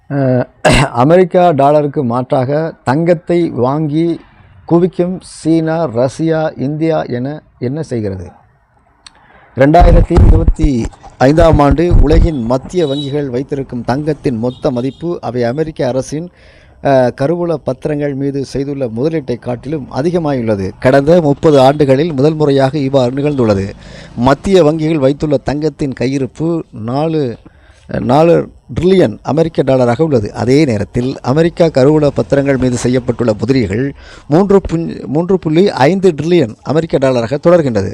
அஹ், America டாலருக்கு மாற்றாக தங்கத்தை வாங்கி குவிக்கும் சீனா, ரஷ்யா, இந்தியா என்ன செய்கிறது? 2025ஆம் ஆண்டு உலகின் மத்திய வங்கிகள் வைத்திருக்கும் தங்கத்தின் மொத்த மதிப்பு அவை அமெரிக்க அரசின் கருவூல பத்திரங்கள் மீது செய்துள்ள முதலீட்டை காட்டிலும் அதிகமாயுள்ளது. கடந்த 30 ஆண்டுகளில் முதல் முறையாக இவ்வாறு நிகழ்ந்துள்ளது. மத்திய வங்கிகள் வைத்துள்ள தங்கத்தின் கையிருப்பு 4 ட்ரில்லியன் அமெரிக்க டாலராக உள்ளது. அதே நேரத்தில் அமெரிக்கா கருவூல பத்திரங்கள் மீது செய்யப்பட்டுள்ள முதலீடுகள் 3.5 ட்ரில்லியன் அமெரிக்க டாலராக தொடர்கின்றது.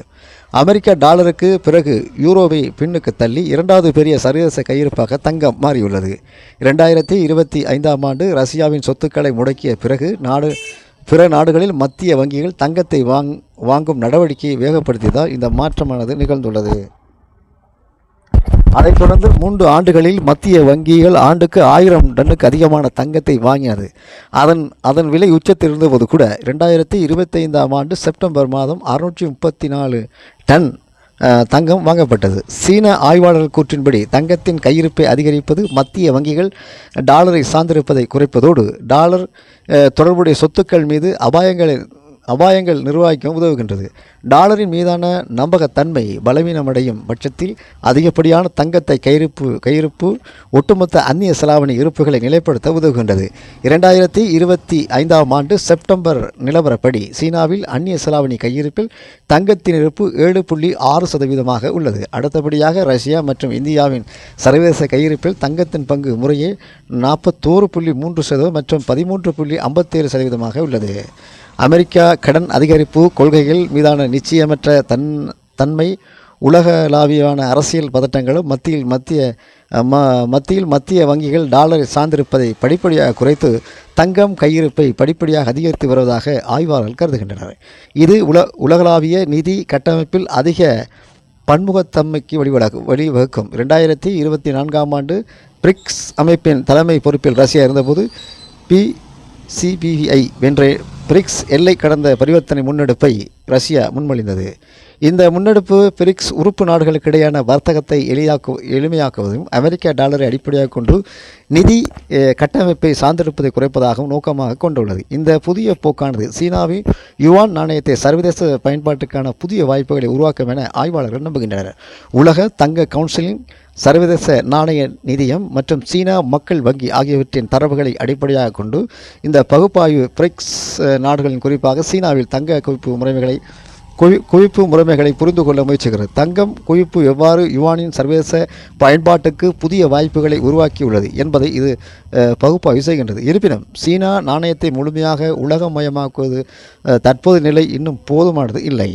அமெரிக்க டாலருக்கு பிறகு யூரோவை பின்னுக்கு தள்ளி இரண்டாவது பெரிய சர்வதேச கையிருப்பாக தங்கம் மாறியுள்ளது. 2025ஆம் ஆண்டு ரஷ்யாவின் சொத்துக்களை முடக்கிய பிறகு பிற நாடுகளில் மத்திய வங்கிகள் தங்கத்தை வாங்கும் நடவடிக்கையை வேகப்படுத்தியதால் இந்த மாற்றமானது நிகழ்ந்துள்ளது. அதைத் தொடர்ந்து 3 ஆண்டுகளில் மத்திய வங்கிகள் ஆண்டுக்கு 1000 டன்னுக்கு அதிகமான தங்கத்தை வாங்கினது. அதன் விலை உச்சத்தில் இருந்தபோது கூட 2025ஆம் ஆண்டு செப்டம்பர் மாதம் 634 டன் தங்கம் வாங்கப்பட்டது. சீன ஆய்வாளர்கள் கூற்றின்படி தங்கத்தின் கையிருப்பை அதிகரிப்பது மத்திய வங்கிகள் டாலரை சார்ந்திருப்பதை குறைப்பதோடு டாலர் தொடர்புடைய சொத்துக்கள் மீது அபாயங்கள் நிர்வகிக்க உதவுகின்றது. டாலரின் மீதான நம்பகத்தன்மை பலவீனமடையும் பட்சத்தில் அதிகப்படியான தங்கத்தை கையிருப்பு ஒட்டுமொத்த அந்நிய செலாவணி இருப்புகளை நிலைப்படுத்த உதவுகின்றது. 2025ஆம் ஆண்டு செப்டம்பர் நிலவரப்படி சீனாவில் அந்நிய செலாவணி கையிருப்பில் தங்கத்தின் இருப்பு 7.6% உள்ளது. அடுத்தபடியாக ரஷ்யா மற்றும் இந்தியாவின் சர்வதேச கையிருப்பில் தங்கத்தின் பங்கு முறையே 41.3% மற்றும் 13.57% உள்ளது. அமெரிக்கா கடன் அதிகரிப்பு கொள்கைகள் மீதான நிச்சயமற்ற தன்மை, உலகளாவியான அரசியல் பதட்டங்களும் மத்தியில் மத்திய வங்கிகள் டாலரை சார்ந்திருப்பதை படிப்படியாக குறைத்து தங்கம் கையிருப்பை படிப்படியாக அதிகரித்து வருவதாக ஆய்வாளர்கள் கருதுகின்றனர். இது உலகளாவிய நிதி கட்டமைப்பில் அதிக பன்முகத்தன்மைக்கு வழிவகுக்கும். 2024ஆம் ஆண்டு பிரிக்ஸ் அமைப்பின் தலைமை பொறுப்பில் ரஷ்யா இருந்தபோது PCBI வென்ற பிரிக்ஸ் எல்லை கடந்த பரிவர்த்தனை முன்னெடுப்பை ரஷ்யா முன்மொழிந்தது. இந்த முன்னெடுப்பு பிரிக்ஸ் உறுப்பு நாடுகளுக்கிடையான வர்த்தகத்தை எளிமையாக்குவதும் அமெரிக்க டாலரை அடிப்படையாக கொண்டு நிதி கட்டமைப்பை சார்ந்திருப்பதை குறைப்பதாகவும் நோக்கமாக கொண்டுள்ளது. இந்த புதிய போக்கானது சீனாவின் யுவான் நாணயத்தை சர்வதேச பயன்பாட்டுக்கான புதிய வாய்ப்புகளை உருவாக்கும் என ஆய்வாளர்கள் நம்புகின்றனர். உலக தங்க கவுன்சிலின், சர்வதேச நாணய நிதியம் மற்றும் சீனா மக்கள் வங்கி ஆகியவற்றின் தரவுகளை அடிப்படையாக கொண்டு இந்த பகுப்பாய்வு பிரிக்ஸ் நாடுகளின் குறிப்பாக சீனாவில் தங்க குவிப்பு முறைமைகளை புரிந்து கொள்ள முயற்சிக்கிறது. தங்கம் குவிப்பு எவ்வாறு யுவானின் சர்வதேச பயன்பாட்டுக்கு புதிய வாய்ப்புகளை உருவாக்கியுள்ளது என்பதை இது பகுப்பாய்வு செய்கின்றது. இருப்பினும் சீனா நாணயத்தை முழுமையாக உலகமயமாக்குவது தற்போது நிலை இன்னும் போதுமானது இல்லை.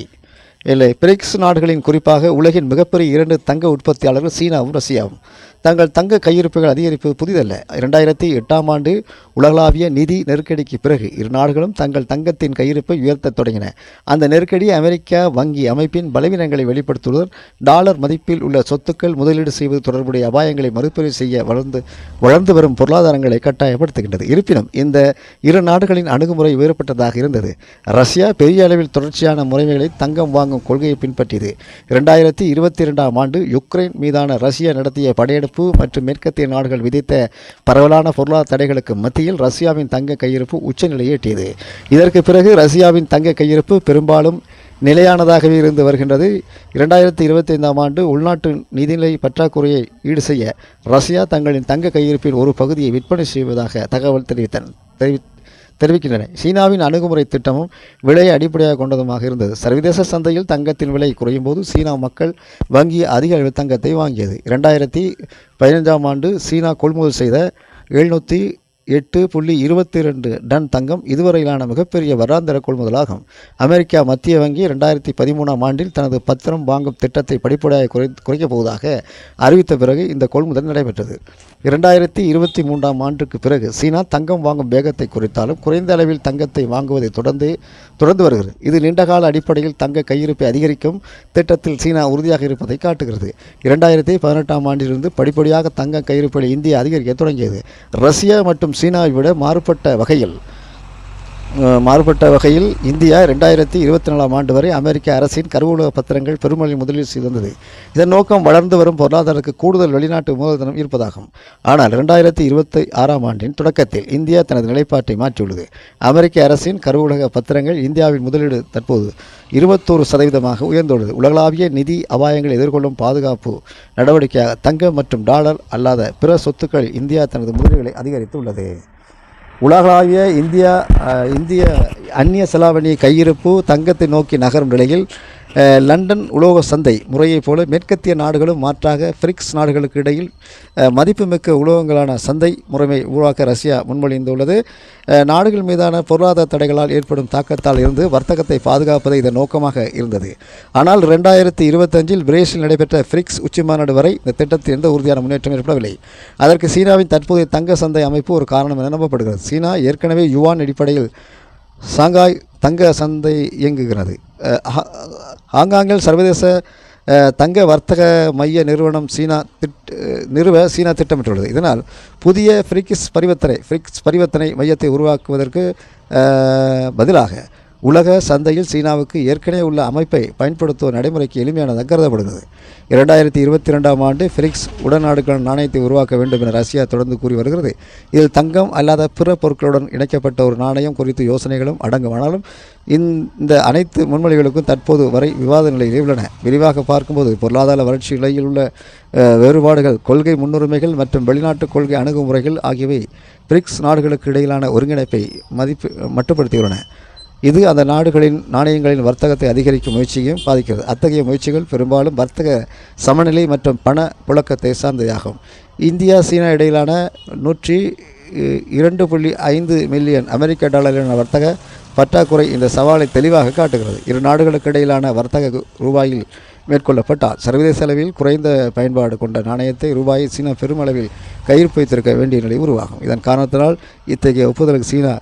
பிரிக்ஸ் நாடுகளின் குறிப்பாக உலகின் மிகப்பெரிய 2 தங்க உற்பத்தியாளர்கள் சீனாவும் ரஷ்யாவும் தங்கள் தங்க கையிருப்புகள் அதிகரிப்பது புதிதல்ல. 2008ஆம் ஆண்டு உலகளாவிய நிதி நெருக்கடிக்கு பிறகு இரு நாடுகளும் தங்கள் தங்கத்தின் கையிருப்பை உயர்த்தத் தொடங்கின. அந்த நெருக்கடி அமெரிக்கா வங்கி அமைப்பின் பலவீனங்களை வெளிப்படுத்துவதுடன் டாலர் மதிப்பில் உள்ள சொத்துக்கள் முதலீடு செய்வது தொடர்புடைய அபாயங்களை மறுபரிசீலனை செய்ய வளர்ந்து வரும் பொருளாதாரங்களை கட்டாயப்படுத்துகின்றது. இருப்பினும் இந்த இரு நாடுகளின் அணுகுமுறை வேறுபட்டதாக இருந்தது. ரஷ்யா பெரிய அளவில் தொடர்ச்சியான முறைமைகளை தங்கம் வாங்கும் கொள்கையை பின்பற்றியது. 2022ஆம் ஆண்டு யுக்ரைன் மீதான ரஷ்யா நடத்திய படையெடுப்பு மற்றும் மேற்கத்திய நாடுகள் விதித்த பரவலான பொருளாதார தடைகளுக்கு மத்தியில் ரஷ்யாவின் தங்க கையிருப்பு உச்சநிலையை எட்டியது. இதற்கு பிறகு ரஷ்யாவின் தங்க கையிருப்பு பெரும்பாலும் நிலையானதாகவே இருந்து வருகின்றது. 2025ஆம் ஆண்டு உள்நாட்டு நிதிநிலை பற்றாக்குறையை ஈடு செய்ய ரஷ்யா தங்களின் தங்க கையிருப்பில் ஒரு பகுதியை விற்பனை செய்வதாக தகவல் தெரிவிக்கின்றன. சீனாவின் அணுகுமுறை திட்டமும் விலையை அடிப்படையாக கொண்டதுமாக இருந்தது. சர்வதேச சந்தையில் தங்கத்தின் விலை குறையும் போது சீனா மக்கள் வங்கி அதிக அளவில் தங்கத்தை வாங்கியது. 2015ஆம் ஆண்டு சீனா கொள்முதல் செய்த 708.22 டன் தங்கம் இதுவரையிலான மிகப்பெரிய வருடாந்திர கொள்முதலாகும். அமெரிக்கா மத்திய வங்கி 2013ஆம் ஆண்டில் தனது பத்திரம் வாங்கும் திட்டத்தை படிப்படியாக குறைக்கப் போவதாக அறிவித்த பிறகு இந்த கொள்முதல் நடைபெற்றது. 2023ஆம் ஆண்டுக்கு பிறகு சீனா தங்கம் வாங்கும் வேகத்தை குறைத்தாலும் குறைந்த அளவில் தங்கத்தை வாங்குவதை தொடர்ந்து வருகிறது. இது நீண்டகால அடிப்படையில் தங்க கையிருப்பை அதிகரிக்கும் திட்டத்தில் சீனா உறுதியாக இருப்பதை காட்டுகிறது. 2018ஆம் ஆண்டிலிருந்து படிப்படியாக தங்க கையிருப்பை இந்தியா அதிகரிக்க தொடங்கியது. ரஷ்யா மற்றும் சீனாவை விட மாறுபட்ட வகையில் மாறுபட்ட வகையில் இந்தியா 2024ஆம் ஆண்டு வரை அமெரிக்க அரசின் கருவூல பத்திரங்கள் பெருமளவில் முதலீடு செய்து வந்தது. இதன் நோக்கம் வளர்ந்து வரும் பொருளாதாரத்துக்கு கூடுதல் வெளிநாட்டு மூலதனம் இருப்பதாகும். ஆனால் 2026ஆம் ஆண்டின் தொடக்கத்தில் இந்தியா தனது நிலைப்பாட்டை மாற்றியுள்ளது. அமெரிக்க அரசின் கருவூலக பத்திரங்கள் இந்தியாவின் முதலீடு தற்போது 21% உயர்ந்துள்ளது. உலகளாவிய நிதி அபாயங்களை எதிர்கொள்ளும் பாதுகாப்பு நடவடிக்கையாக தங்கம் மற்றும் டாலர் அல்லாத பிற சொத்துக்களில் இந்தியா தனது முதலீடுகளை அதிகரித்துள்ளது. உலகளாவிய இந்திய அந்நிய செலாவணி கையிருப்பு தங்கத்தை நோக்கி நகரும் நிலையில் லண்டன் உலோக சந்தை முறையைப் போல மேற்கத்திய நாடுகளும் மாற்றாக பிரிக்ஸ் நாடுகளுக்கு இடையில் மதிப்புமிக்க உலோகங்களான சந்தை முறைமை உருவாக்க ரஷ்யா முன்மொழிந்துள்ளது. நாடுகள் மீதான பொருளாதார தடைகளால் ஏற்படும் தாக்கத்தால் இருந்து வர்த்தகத்தை பாதுகாப்பது இதன் நோக்கமாக இருந்தது. ஆனால் 2025இல் பிரேசில் நடைபெற்ற பிரிக்ஸ் உச்சிமாநாடு வரை இந்த திட்டத்தில் எந்த உறுதியான முன்னேற்றம் ஏற்படவில்லை. அதற்கு சீனாவின் தற்போதைய தங்க சந்தை அமைப்பு ஒரு காரணம் என நம்பப்படுகிறது. சீனா ஏற்கனவே யுவான் அடிப்படையில் சாங்காய் தங்க சந்தை இயங்குகிறது. ஹாங்காங்கில் சர்வதேச தங்க வர்த்தக மைய நிறுவனம் நிறுவ சீனா திட்டமிட்டுள்ளது. இதனால் புதிய பிரிக்ஸ் பரிவர்த்தனை மையத்தை உருவாக்குவதற்கு பதிலாக உலக சந்தையில் சீனாவுக்கு ஏற்கனவே உள்ள அமைப்பை பயன்படுத்துவ நடைமுறைக்கு எளிமையானதாக கருதப்படுகிறது. 2022ஆம் ஆண்டு பிரிக்ஸ் உடன்நாடுகள் நாணயத்தை உருவாக்க வேண்டும் என ரஷ்யா தொடர்ந்து கூறி வருகிறது. இதில் தங்கம் அல்லாத பிற பொருட்களுடன் இணைக்கப்பட்ட ஒரு நாணயம் குறித்து யோசனைகளும் அடங்கும். ஆனாலும் இந்த அனைத்து முன்மொழிகளுக்கும் தற்போது வரை விவாத நிலையில் உள்ளன. விரிவாக பார்க்கும்போது பொருளாதார வளர்ச்சி நிலையில் உள்ள வேறுபாடுகள், கொள்கை முன்னுரிமைகள் மற்றும் வெளிநாட்டு கொள்கை அணுகுமுறைகள் ஆகியவை பிரிக்ஸ் நாடுகளுக்கு இடையிலான ஒருங்கிணைப்பை மட்டுப்படுத்தியுள்ளன. இது அந்த நாடுகளின் நாணயங்களின் வர்த்தகத்தை அதிகரிக்கும் முயற்சியையும் பாதிக்கிறது. அத்தகைய முயற்சிகள் பெரும்பாலும் வர்த்தக சமநிலை மற்றும் பண புழக்கத்தை சார்ந்ததாகும். இந்தியா சீனா இடையிலான 102.5 மில்லியன் அமெரிக்க டாலரிலான வர்த்தக பற்றாக்குறை இந்த சவாலை தெளிவாக காட்டுகிறது. இரு நாடுகளுக்கு இடையிலான வர்த்தக ரூபாயில் மேற்கொள்ளப்பட்டால் சர்வதேச அளவில் குறைந்த பயன்பாடு கொண்ட நாணயத்தை ரூபாயை சீனா பெருமளவில் கையிருப்பு வைத்திருக்க வேண்டிய நிலை உருவாகும். இதன் காரணத்தினால் இத்தகைய ஒப்புதலுக்கு சீனா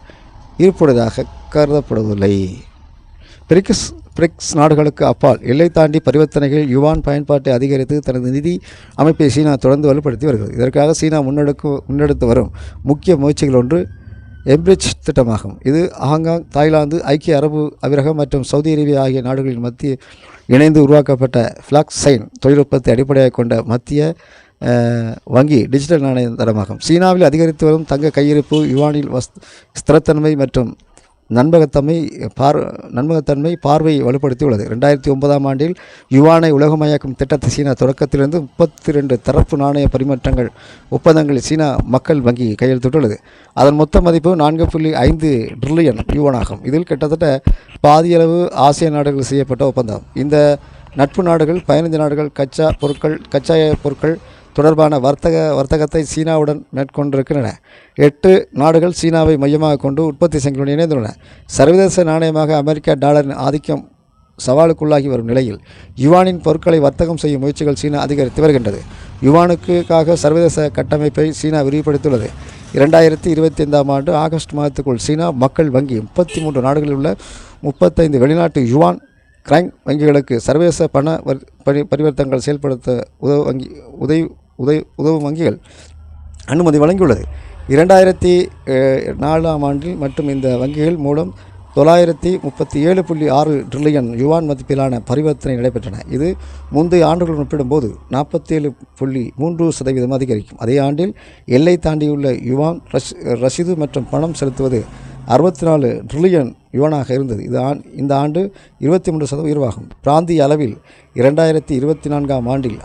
ஈர்ப்புடையதாக கருதப்படுவதில்லை. பிரிக்ஸ் நாடுகளுக்கு அப்பால் எல்லை தாண்டி பரிவர்த்தனைகள் யுவான் பயன்பாட்டை அதிகரித்து தனது நிதி அமைப்பை சீனா தொடர்ந்து வலுப்படுத்தி வருகிறது. இதற்காக சீனா முன்னெடுத்து வரும் முக்கிய முயற்சிகள் ஒன்று எம்பிரிட்ஜ் திட்டமாகும். இது ஹாங்காங், தாய்லாந்து, ஐக்கிய அரபு அமீரகம் மற்றும் சவுதி அரேபியா ஆகிய நாடுகளின் மத்திய இணைந்து உருவாக்கப்பட்ட பிளாக் செயின் தொழில்நுட்பத்தை அடிப்படையாக கொண்ட மத்திய வங்கி டிஜிட்டல் நாணய தரமாகும். சீனாவில் அதிகரித்து வரும் தங்க கையிருப்பு யுவானில் ஸ்திரத்தன்மை மற்றும் நம்பகத்தன்மை பார்வையை வலுப்படுத்தியுள்ளது. 2009ஆம் ஆண்டில் யுவானை உலகமயக்கும் திட்டத்தை சீனா தொடக்கத்திலிருந்து 32 தரப்பு நாணய பரிமாற்றங்கள் ஒப்பந்தங்களில் சீனா மக்கள் வங்கி கையெழுத்திட்டுள்ளது. அதன் மொத்த மதிப்பு 4.5 டிரில்லியன் யுவான் ஆகும். இதில் கிட்டத்தட்ட பாதியளவு ஆசிய நாடுகள் செய்யப்பட்ட ஒப்பந்தம். இந்த நட்பு நாடுகள் 15 நாடுகள் கச்சா பொருட்கள் தொடர்பான வர்த்தகத்தை சீனாவுடன் மேற்கொண்டிருக்கின்றன. 8 நாடுகள் சீனாவை மையமாக கொண்டு உற்பத்தி சங்கிலியுடன் இணைந்துள்ளன. சர்வதேச நாணயமாக அமெரிக்க டாலரின் ஆதிக்கம் சவாலுக்குள்ளாகி வரும் நிலையில் யுவானின் பொருட்களை வர்த்தகம் செய்யும் முயற்சிகள் சீனா அதிகரித்து வருகின்றது. யுவானுக்காக சர்வதேச கட்டமைப்பை சீனா விரிவுபடுத்தியுள்ளது. 2025ஆம் ஆண்டு ஆகஸ்ட் மாதத்துக்குள் சீனா மக்கள் வங்கி 33 நாடுகளில் உள்ள 35 வெளிநாட்டு யுவான் கிரைங் வங்கிகளுக்கு சர்வதேச பண பரிவர்த்தனைகள் செயல்படுத்த உதவும் வங்கிகள் அனுமதி வழங்கியுள்ளது. 2004ஆம் ஆண்டில் மற்றும் இந்த வங்கிகள் மூலம் 937.6 டிரில்லியன் யுவான் மதிப்பிலான பரிவர்த்தனை நடைபெற்றன. இது முந்தைய ஆண்டுகளுடன் ஒப்பிடும்போது 47.3% அதிகரிக்கும். அதே ஆண்டில் எல்லை தாண்டியுள்ள யுவான் ரசீது மற்றும் பணம் செலுத்துவது 64 டிரில்லியன் யுவானாக இருந்தது. இந்த ஆண்டு 23% உயர்வாகும். பிராந்திய அளவில் 2024ஆம் ஆண்டில்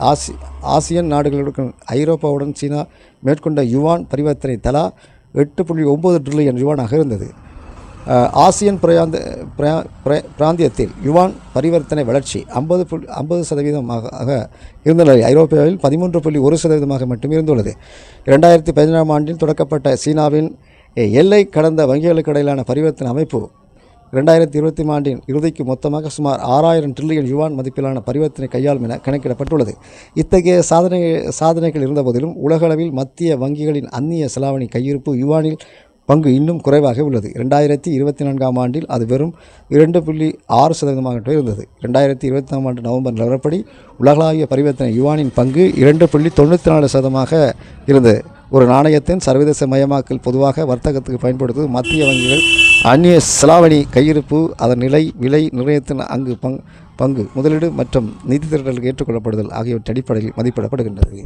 ஆசியன் நாடுகளுடன் ஐரோப்பாவுடன் சீனா மேற்கொண்ட யுவான் பரிவர்த்தனை தலா 8.9 டிரில்லியன் யுவானாக இருந்தது. ஆசியன் பிராந்தியத்தில் யுவான் பரிவர்த்தனை வளர்ச்சி 50% இருந்த நிலை ஐரோப்பாவில் 13.1% மட்டும் இருந்துள்ளது. 2017ஆம் ஆண்டில் தொடக்கப்பட்ட சீனாவின் எல்லை கடந்த வங்கிகளுக்கு இடையிலான பரிவர்த்தனை அமைப்பு 2020 ஆண்டின் இறுதிக்கு மொத்தமாக சுமார் 6000 டிரில்லியன் யுவான் மதிப்பிலான பரிவர்த்தனை கையாளும் என கணக்கிடப்பட்டுள்ளது. இத்தகைய சாதனைகள் இருந்தபோதிலும் உலகளவில் மத்திய வங்கிகளின் அந்நிய செலாவணி கையிருப்பு யுவானில் பங்கு இன்னும் குறைவாக உள்ளது. 2024ஆம் ஆண்டில் அது வெறும் 2.6% இருந்தது. 2024ஆம் ஆண்டு நவம்பர் நிலவரப்படி உலகளாவிய பரிவர்த்தனை யுவானின் பங்கு 2.94% இருந்தது. ஒரு நாணயத்தின் சர்வதேச மயமாக்கல் பொதுவாக வர்த்தகத்துக்கு பயன்படுத்துவது மத்திய வங்கிகள் அந்நிய செலாவணி கையிருப்பு, அதன் நிலை, விலை நிர்ணயத்தின் பங்கு, முதலீடு மற்றும் நிதி திரட்டலுக்கு ஏற்றுக்கொள்ளப்படுதல் ஆகியவற்றின் அடிப்படையில் மதிப்பிடப்படுகின்றது.